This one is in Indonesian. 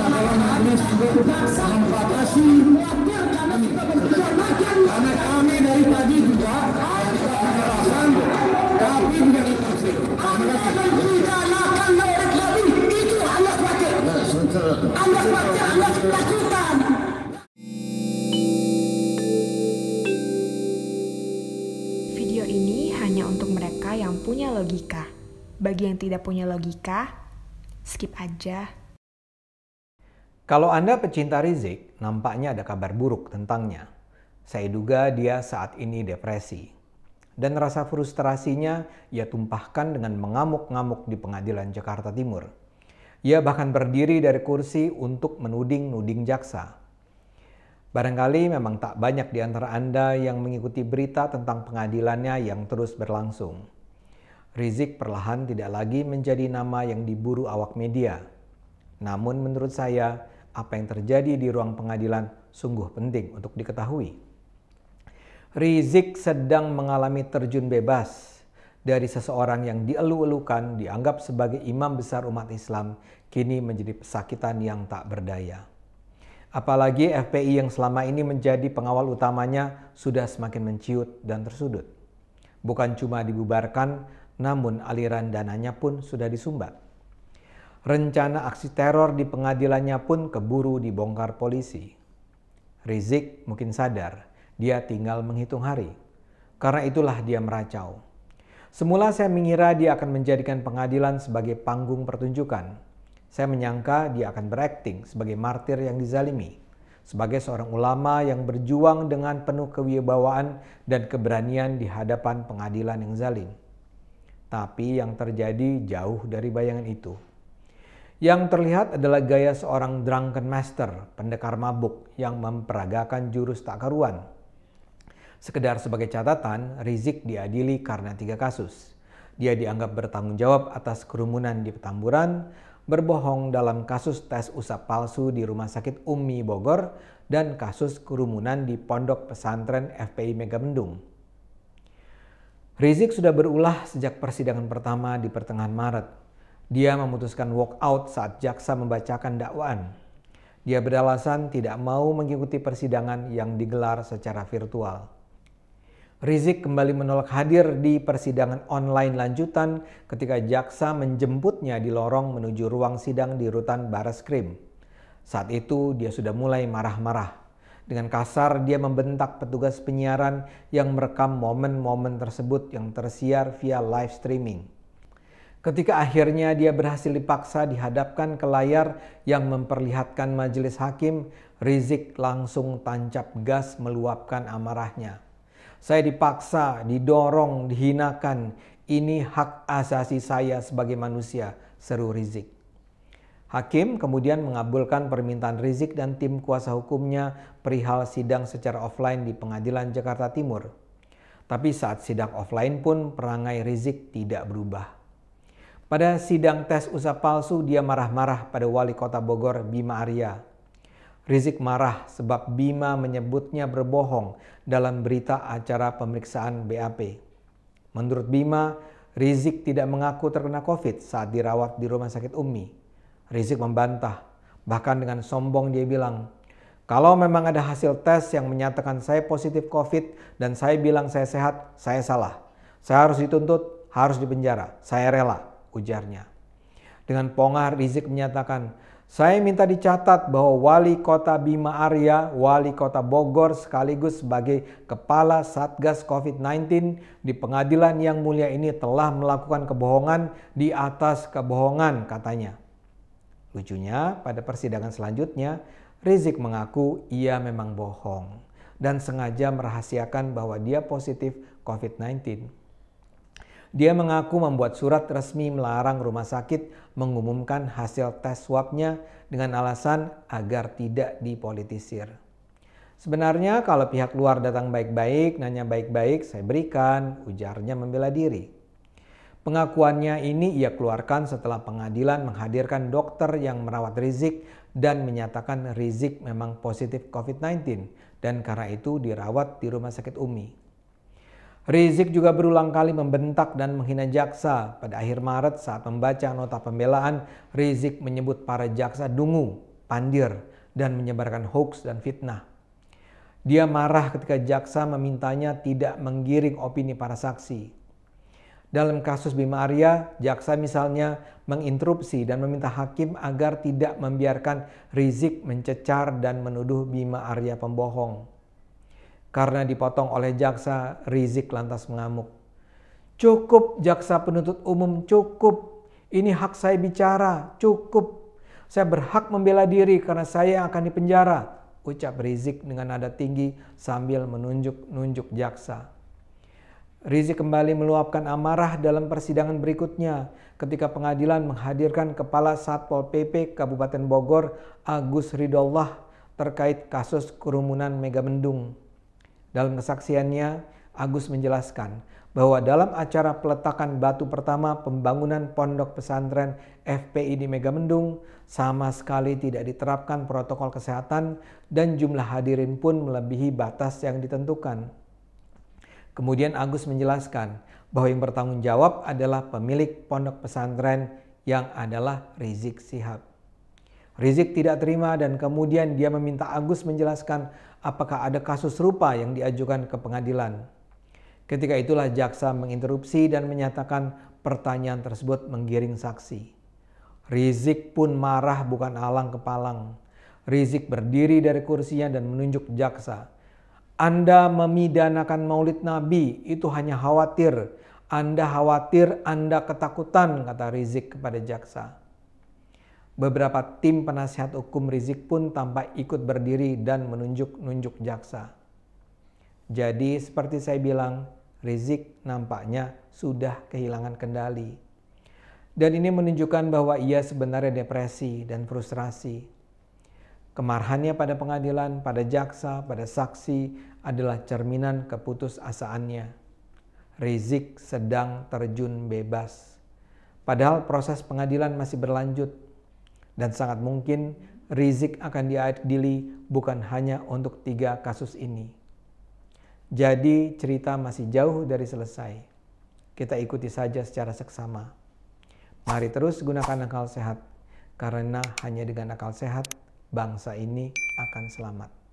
dalam hadis membatasi karena kami dari tadi juga penjelasan tapi juga dikasih. Itu Allah pakai. Allah pakai, Allah lakukan. Video ini hanya untuk mereka yang punya logika. Bagi yang tidak punya logika, skip aja. Kalau Anda pecinta Rizik, nampaknya ada kabar buruk tentangnya. Saya duga dia saat ini depresi. Dan rasa frustrasinya ia tumpahkan dengan mengamuk-ngamuk di pengadilan Jakarta Timur. Ia bahkan berdiri dari kursi untuk menuding-nuding jaksa. Barangkali memang tak banyak di antara Anda yang mengikuti berita tentang pengadilannya yang terus berlangsung. Rizik perlahan tidak lagi menjadi nama yang diburu awak media. Namun menurut saya, apa yang terjadi di ruang pengadilan sungguh penting untuk diketahui. Rizik sedang mengalami terjun bebas dari seseorang yang dielu-elukan dianggap sebagai imam besar umat Islam, kini menjadi pesakitan yang tak berdaya. Apalagi FPI yang selama ini menjadi pengawal utamanya sudah semakin menciut dan tersudut. Bukan cuma dibubarkan, namun aliran dananya pun sudah disumbat. Rencana aksi teror di pengadilannya pun keburu dibongkar polisi. Rizik mungkin sadar, dia tinggal menghitung hari. Karena itulah dia meracau. Semula saya mengira dia akan menjadikan pengadilan sebagai panggung pertunjukan. Saya menyangka dia akan berakting sebagai martir yang dizalimi, sebagai seorang ulama yang berjuang dengan penuh kewibawaan dan keberanian di hadapan pengadilan yang zalim. Tapi yang terjadi jauh dari bayangan itu. Yang terlihat adalah gaya seorang drunken master, pendekar mabuk yang memperagakan jurus tak karuan. Sekedar sebagai catatan, Rizik diadili karena 3 kasus. Dia dianggap bertanggung jawab atas kerumunan di Petamburan, berbohong dalam kasus tes usap palsu di Rumah Sakit Umi Bogor, dan kasus kerumunan di Pondok Pesantren FPI Megamendung. Rizik sudah berulah sejak persidangan pertama di pertengahan Maret. Dia memutuskan walk out saat jaksa membacakan dakwaan. Dia beralasan tidak mau mengikuti persidangan yang digelar secara virtual. Rizik kembali menolak hadir di persidangan online lanjutan ketika jaksa menjemputnya di lorong menuju ruang sidang di rutan Bareskrim. Saat itu dia sudah mulai marah-marah. Dengan kasar dia membentak petugas penyiaran yang merekam momen-momen tersebut yang tersiar via live streaming. Ketika akhirnya dia berhasil dipaksa dihadapkan ke layar yang memperlihatkan majelis hakim, Rizik langsung tancap gas meluapkan amarahnya. Saya dipaksa, didorong, dihinakan. Ini hak asasi saya sebagai manusia, seru Rizik. Hakim kemudian mengabulkan permintaan Rizik dan tim kuasa hukumnya perihal sidang secara offline di Pengadilan Jakarta Timur. Tapi saat sidang offline pun perangai Rizik tidak berubah. Pada sidang tes usap palsu, dia marah-marah pada Wali Kota Bogor, Bima Arya. Rizik marah sebab Bima menyebutnya berbohong dalam berita acara pemeriksaan BAP. Menurut Bima, Rizik tidak mengaku terkena COVID saat dirawat di Rumah Sakit Umi. Rizik membantah, bahkan dengan sombong dia bilang, "Kalau memang ada hasil tes yang menyatakan saya positif COVID dan saya bilang saya sehat, saya salah. Saya harus dituntut, harus dipenjara, saya rela," ujarnya. Dengan pongah Rizik menyatakan, "Saya minta dicatat bahwa Wali Kota Bima Arya, Wali Kota Bogor sekaligus sebagai Kepala Satgas COVID-19 di pengadilan yang mulia ini telah melakukan kebohongan di atas kebohongan," katanya. Lucunya, pada persidangan selanjutnya, Rizik mengaku ia memang bohong dan sengaja merahasiakan bahwa dia positif COVID-19. Dia mengaku membuat surat resmi melarang rumah sakit mengumumkan hasil tes swabnya dengan alasan agar tidak dipolitisir. Sebenarnya kalau pihak luar datang baik-baik, nanya baik-baik, saya berikan, ujarnya membela diri. Pengakuannya ini ia keluarkan setelah pengadilan menghadirkan dokter yang merawat Rizik dan menyatakan Rizik memang positif COVID-19 dan karena itu dirawat di Rumah Sakit Umi. Rizik juga berulang kali membentak dan menghina jaksa. Pada akhir Maret saat membaca nota pembelaan, Rizik menyebut para jaksa dungu. pandir, dan menyebarkan hoaks dan fitnah. Dia marah ketika jaksa memintanya tidak menggiring opini para saksi. Dalam kasus Bima Arya, jaksa misalnya menginterupsi dan meminta hakim agar tidak membiarkan Rizik mencecar dan menuduh Bima Arya pembohong. Karena dipotong oleh jaksa, Rizik lantas mengamuk. "Cukup jaksa penuntut umum, cukup. Ini hak saya bicara, cukup. Saya berhak membela diri karena saya akan dipenjara," ucap Rizik dengan nada tinggi sambil menunjuk-nunjuk jaksa. Rizik kembali meluapkan amarah dalam persidangan berikutnya ketika pengadilan menghadirkan Kepala Satpol PP Kabupaten Bogor Agus Ridollah terkait kasus kerumunan Megamendung. Dalam kesaksiannya, Agus menjelaskan bahwa dalam acara peletakan batu pertama pembangunan pondok pesantren FPI di Megamendung sama sekali tidak diterapkan protokol kesehatan dan jumlah hadirin pun melebihi batas yang ditentukan. Kemudian Agus menjelaskan bahwa yang bertanggung jawab adalah pemilik pondok pesantren yang adalah Rizik Syihab. Rizik tidak terima dan kemudian dia meminta Agus menjelaskan apakah ada kasus serupa yang diajukan ke pengadilan. Ketika itulah jaksa menginterupsi dan menyatakan pertanyaan tersebut menggiring saksi. Rizik pun marah bukan alang kepalang. Rizik berdiri dari kursinya dan menunjuk jaksa. "Anda memidanakan Maulid Nabi, itu hanya khawatir. Anda khawatir, Anda ketakutan," kata Rizik kepada jaksa. Beberapa tim penasihat hukum Rizik pun tampak ikut berdiri dan menunjuk-nunjuk jaksa. Jadi seperti saya bilang, Rizik nampaknya sudah kehilangan kendali. Dan ini menunjukkan bahwa ia sebenarnya depresi dan frustrasi. Kemarahannya pada pengadilan, pada jaksa, pada saksi adalah cerminan keputusasaannya. Rizik sedang terjun bebas. Padahal proses pengadilan masih berlanjut. Dan sangat mungkin Rizik akan diadili bukan hanya untuk 3 kasus ini. Jadi cerita masih jauh dari selesai. Kita ikuti saja secara seksama. Mari terus gunakan akal sehat. Karena hanya dengan akal sehat, bangsa ini akan selamat.